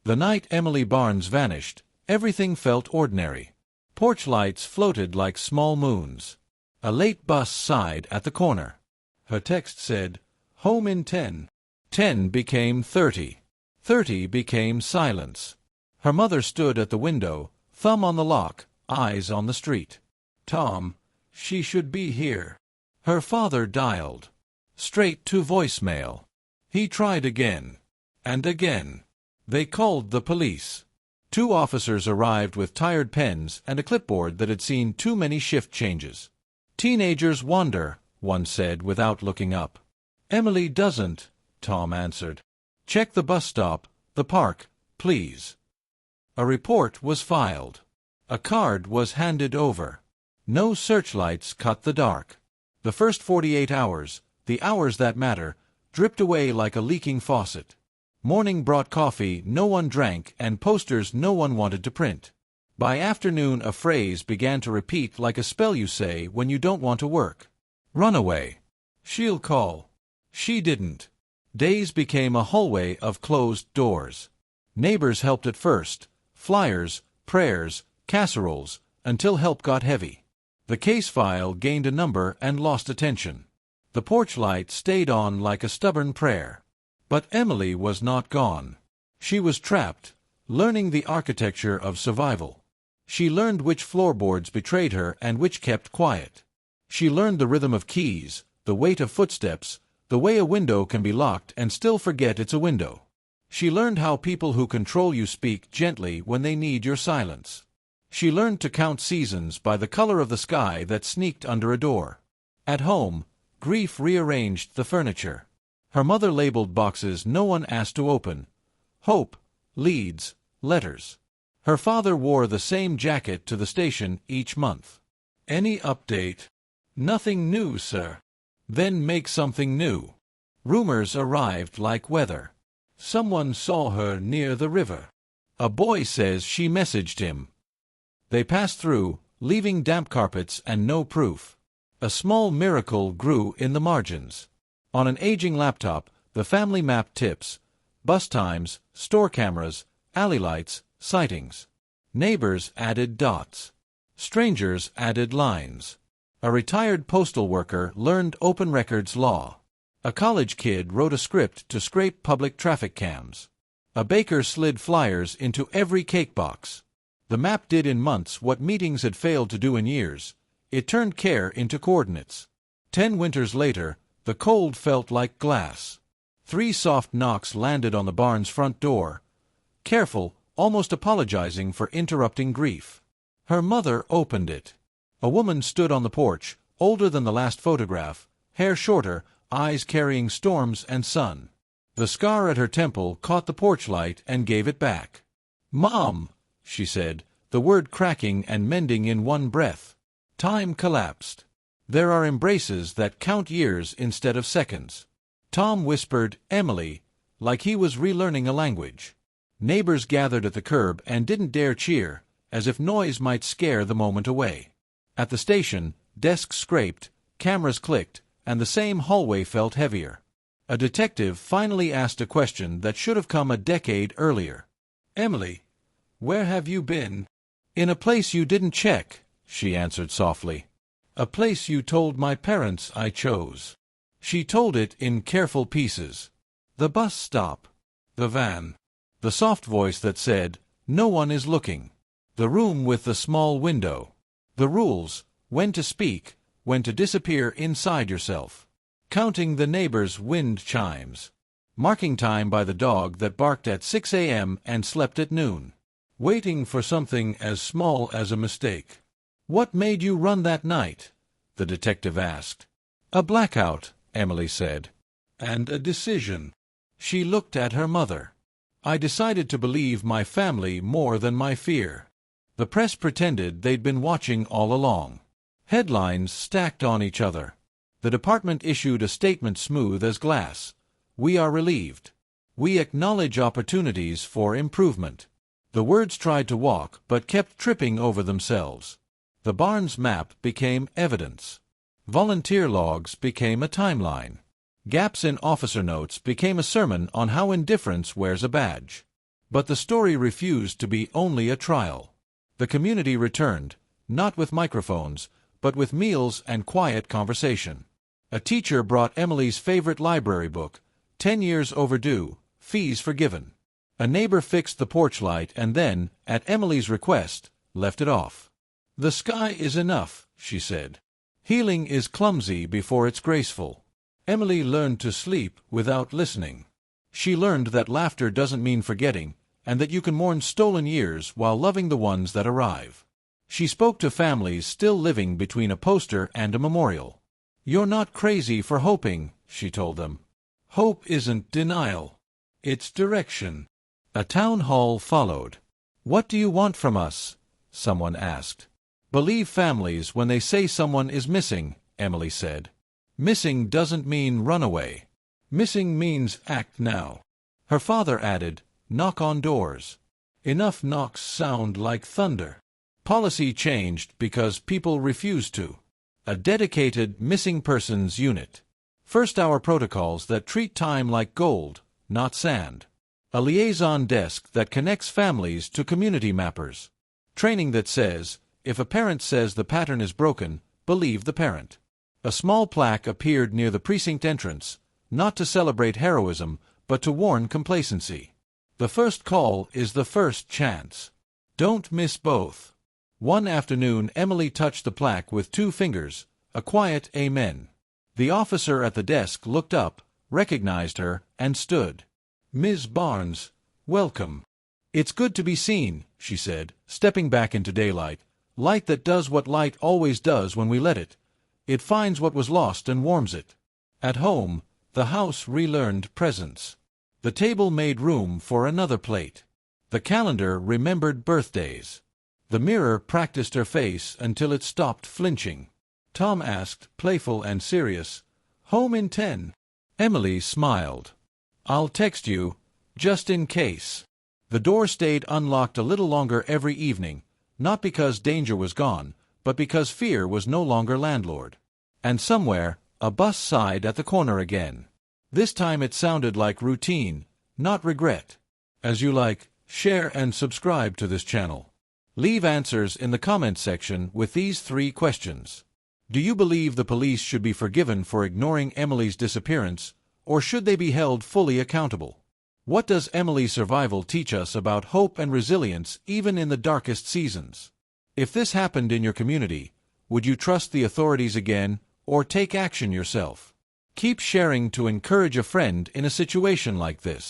The night Emily Barnes vanished, everything felt ordinary. Porch lights floated like small moons. A late bus sighed at the corner. Her text said, "Home in 10." 10 became 30. 30 became silence. Her mother stood at the window, thumb on the lock, eyes on the street. "Tom, she should be here." Her father dialed. Straight to voicemail. He tried again. And again. They called the police. 2 officers arrived with tired pens and a clipboard that had seen too many shift changes. "Teenagers wander," one said without looking up. "Emily doesn't," Tom answered. "Check the bus stop, the park, please." A report was filed. A card was handed over. No searchlights cut the dark. The first 48 hours, the hours that matter, dripped away like a leaking faucet. Morning brought coffee no one drank and posters no one wanted to print. By afternoon a phrase began to repeat like a spell you say when you don't want to work. "Run away." "She'll call." She didn't. Days became a hallway of closed doors. Neighbors helped at first. Flyers, prayers, casseroles, until help got heavy. The case file gained a number and lost attention. The porch light stayed on like a stubborn prayer. But Emily was not gone. She was trapped, learning the architecture of survival. She learned which floorboards betrayed her and which kept quiet. She learned the rhythm of keys, the weight of footsteps, the way a window can be locked and still forget it's a window. She learned how people who control you speak gently when they need your silence. She learned to count seasons by the color of the sky that sneaked under a door. At home, grief rearranged the furniture. Her mother labeled boxes no one asked to open. Hope, leads, letters. Her father wore the same jacket to the station each month. "Any update?" "Nothing new, sir." "Then make something new." Rumors arrived like weather. "Someone saw her near the river." "A boy says she messaged him." They passed through, leaving damp carpets and no proof. A small miracle grew in the margins. On an aging laptop, the family mapped tips, bus times, store cameras, alley lights, sightings. Neighbors added dots. Strangers added lines. A retired postal worker learned open records law. A college kid wrote a script to scrape public traffic cams. A baker slid flyers into every cake box. The map did in months what meetings had failed to do in years. It turned care into coordinates. 10 winters later, the cold felt like glass. 3 soft knocks landed on the barn's front door. Careful, almost apologizing for interrupting grief. Her mother opened it. A woman stood on the porch, older than the last photograph, hair shorter, eyes carrying storms and sun. The scar at her temple caught the porch light and gave it back. "Mom," she said, the word cracking and mending in one breath. Time collapsed. There are embraces that count years instead of seconds. Tom whispered, "Emily," like he was relearning a language. Neighbors gathered at the curb and didn't dare cheer, as if noise might scare the moment away. At the station, desks scraped, cameras clicked, and the same hallway felt heavier. A detective finally asked a question that should have come a decade earlier. "Emily, where have you been?" "In a place you didn't check," she answered softly. "A place you told my parents I chose." She told it in careful pieces. The bus stop. The van. The soft voice that said, "No one is looking." The room with the small window. The rules, when to speak, when to disappear inside yourself. Counting the neighbors' wind chimes. Marking time by the dog that barked at 6 a.m. and slept at noon. Waiting for something as small as a mistake. "What made you run that night?" the detective asked. "A blackout," Emily said. "And a decision." She looked at her mother. "I decided to believe my family more than my fear." The press pretended they'd been watching all along. Headlines stacked on each other. The department issued a statement smooth as glass. "We are relieved. We acknowledge opportunities for improvement." The words tried to walk but kept tripping over themselves. The barn's map became evidence. Volunteer logs became a timeline. Gaps in officer notes became a sermon on how indifference wears a badge. But the story refused to be only a trial. The community returned, not with microphones, but with meals and quiet conversation. A teacher brought Emily's favorite library book, 10 Years Overdue, Fees Forgiven. A neighbor fixed the porch light and then, at Emily's request, left it off. "The sky is enough," she said. Healing is clumsy before it's graceful. Emily learned to sleep without listening. She learned that laughter doesn't mean forgetting, and that you can mourn stolen years while loving the ones that arrive. She spoke to families still living between a poster and a memorial. "You're not crazy for hoping," she told them. "Hope isn't denial. It's direction." A town hall followed. "What do you want from us?" someone asked. "Believe families when they say someone is missing," Emily said. "Missing doesn't mean run away. Missing means act now." Her father added, "Knock on doors." Enough knocks sound like thunder. Policy changed because people refused to. A dedicated missing persons unit. First-hour protocols that treat time like gold, not sand. A liaison desk that connects families to community mappers. Training that says, if a parent says the pattern is broken, believe the parent. A small plaque appeared near the precinct entrance, not to celebrate heroism, but to warn complacency. The first call is the first chance. Don't miss both. One afternoon, Emily touched the plaque with 2 fingers, a quiet amen. The officer at the desk looked up, recognized her, and stood. "Ms. Barnes, welcome." "It's good to be seen," she said, stepping back into daylight. "Light that does what light always does when we let it. It finds what was lost and warms it." At home, the house relearned presence. The table made room for another plate. The calendar remembered birthdays. The mirror practiced her face until it stopped flinching. Tom asked, playful and serious, "Home in 10?" Emily smiled. "I'll text you, just in case." The door stayed unlocked a little longer every evening, not because danger was gone, but because fear was no longer landlord. And somewhere, a bus sighed at the corner again. This time it sounded like routine, not regret. As you like, share and subscribe to this channel. Leave answers in the comments section with these 3 questions. Do you believe the police should be forgiven for ignoring Emily's disappearance, or should they be held fully accountable? What does Emily's survival teach us about hope and resilience even in the darkest seasons? If this happened in your community, would you trust the authorities again, or take action yourself? Keep sharing to encourage a friend in a situation like this.